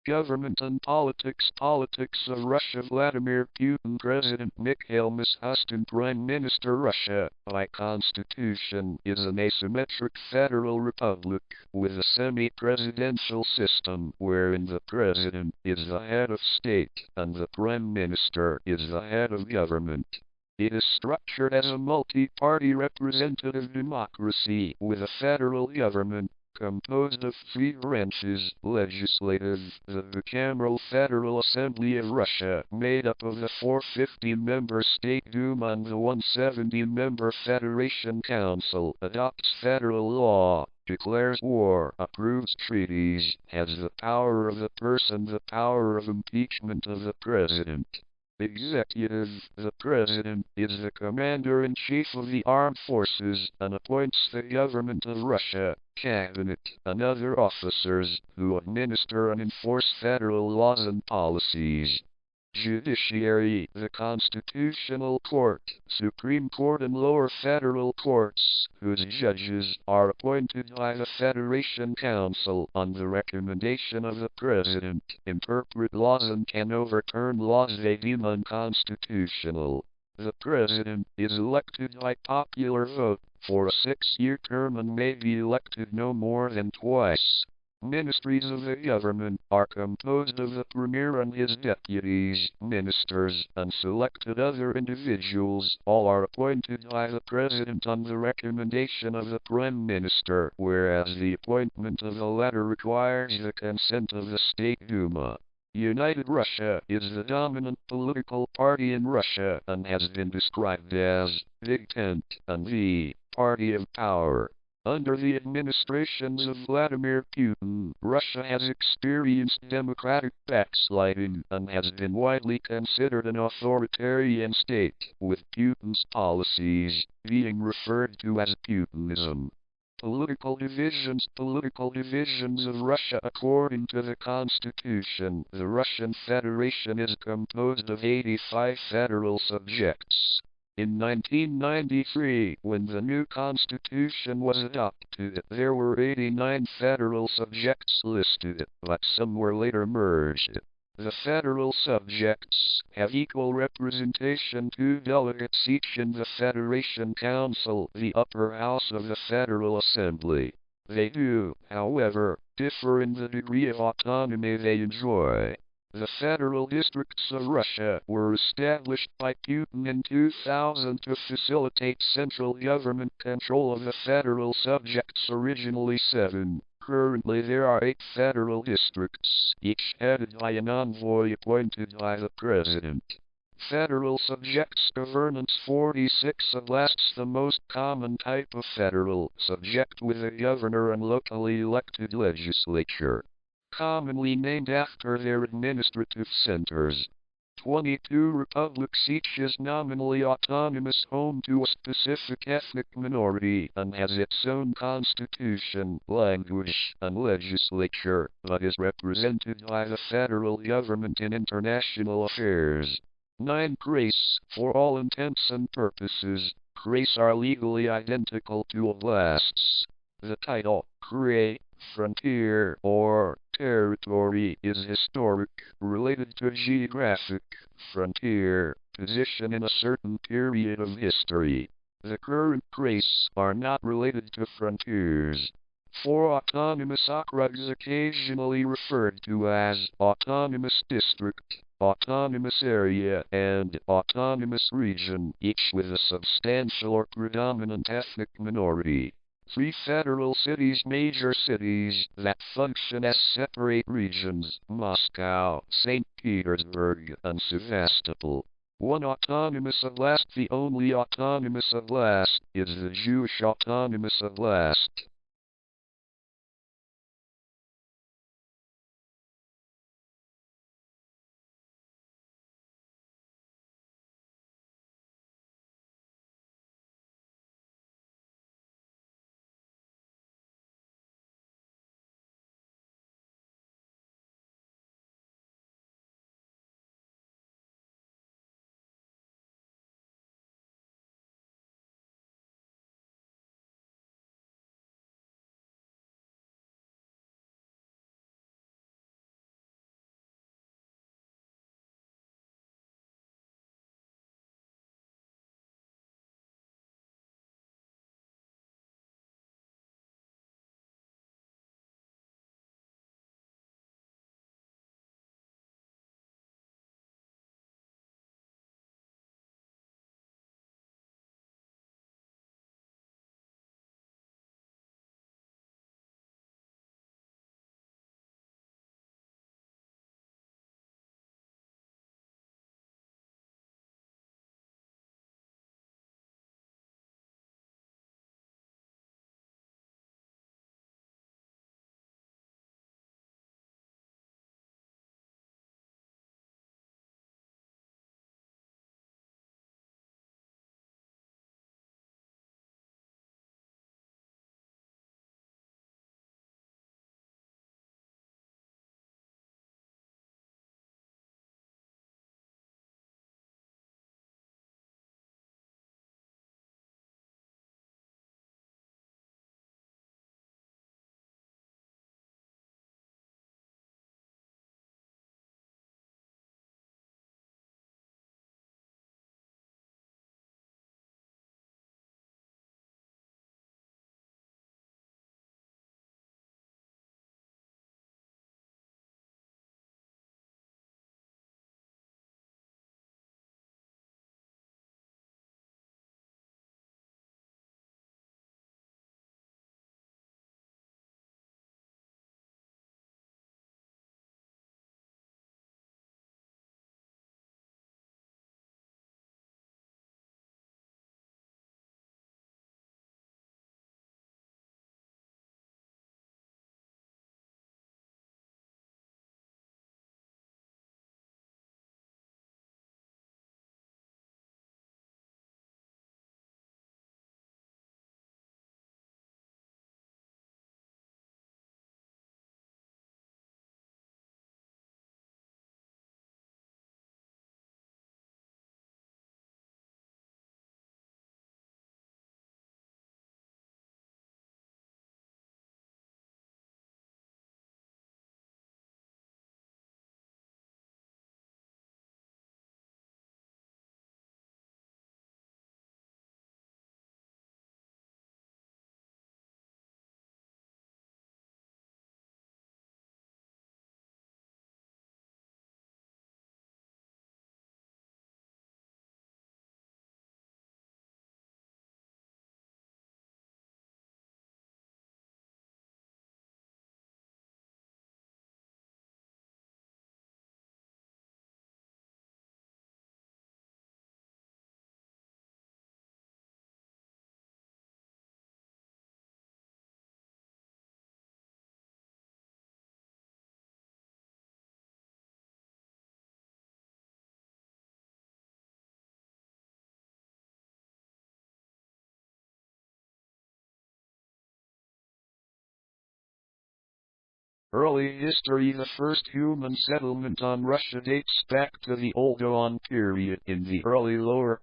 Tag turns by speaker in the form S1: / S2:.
S1: Government and politics. Politics of Russia. Vladimir Putin. President Mikhail Mishustin. Prime Minister. Russia, by constitution, is an asymmetric federal republic with a semi-presidential system wherein the president is the head of state and the prime minister is the head of government. It is structured as a multi-party representative democracy with a federal government composed of three branches: legislative, the bicameral Federal Assembly of Russia, made up of the 415-member State Duma and the 170-member Federation Council, adopts federal law, declares war, approves treaties, has the power of the purse and the power of impeachment of the president. Executive. The President is the Commander-in-Chief of the Armed Forces and appoints the government of Russia, cabinet, and other officers who administer and enforce federal laws and policies. Judiciary. The Constitutional Court, Supreme Court and lower federal courts, whose judges are appointed by the Federation Council on the recommendation of the President, interpret laws and can overturn laws they deem unconstitutional. The President is elected by popular vote for a 6-year term and may be elected no more than twice. Ministries of the government are composed of the Premier and his deputies, ministers, and selected other individuals. All are appointed by the President on the recommendation of the Prime Minister, whereas the appointment of the latter requires the consent of the State Duma. United Russia is the dominant political party in Russia and has been described as Big Tent and the Party of Power. Under the administrations of Vladimir Putin, Russia has experienced democratic backsliding and has been widely considered an authoritarian state, with Putin's policies being referred to as Putinism. Political divisions of Russia. According to the Constitution, the Russian Federation is composed of 85 federal subjects. In 1993, when the new constitution was adopted, there were 89 federal subjects listed, but some were later merged. The federal subjects have equal representation, 2 delegates each in the Federation Council, the upper house of the Federal Assembly. They do, however, differ in the degree of autonomy they enjoy. The federal districts of Russia were established by Putin in 2000 to facilitate central government control of the federal subjects, originally 7. Currently there are 8 federal districts, each headed by an envoy appointed by the President. Federal subjects governance. 46 oblasts, the most common type of federal subject with a governor and locally elected legislature, commonly named after their administrative centers. 22 republics, each is nominally autonomous, home to a specific ethnic minority, and has its own constitution, language, and legislature, but is represented by the federal government in international affairs. 9 Krais. For all intents and purposes, Krais are legally identical to oblasts. The title, Krai, frontier, or territory, is historic, related to geographic, frontier, position in a certain period of history. The current Krais are not related to frontiers. 4 Autonomous okrugs, occasionally referred to as autonomous district, autonomous area, and autonomous region, each with a substantial or predominant ethnic minority. 3 federal cities, major cities, that function as separate regions: Moscow, St. Petersburg, and Sevastopol. 1 Autonomous Oblast. The only autonomous oblast is the Jewish Autonomous Oblast. Early history. The first human settlement on Russia dates back to the Old Yuan period in the early Lower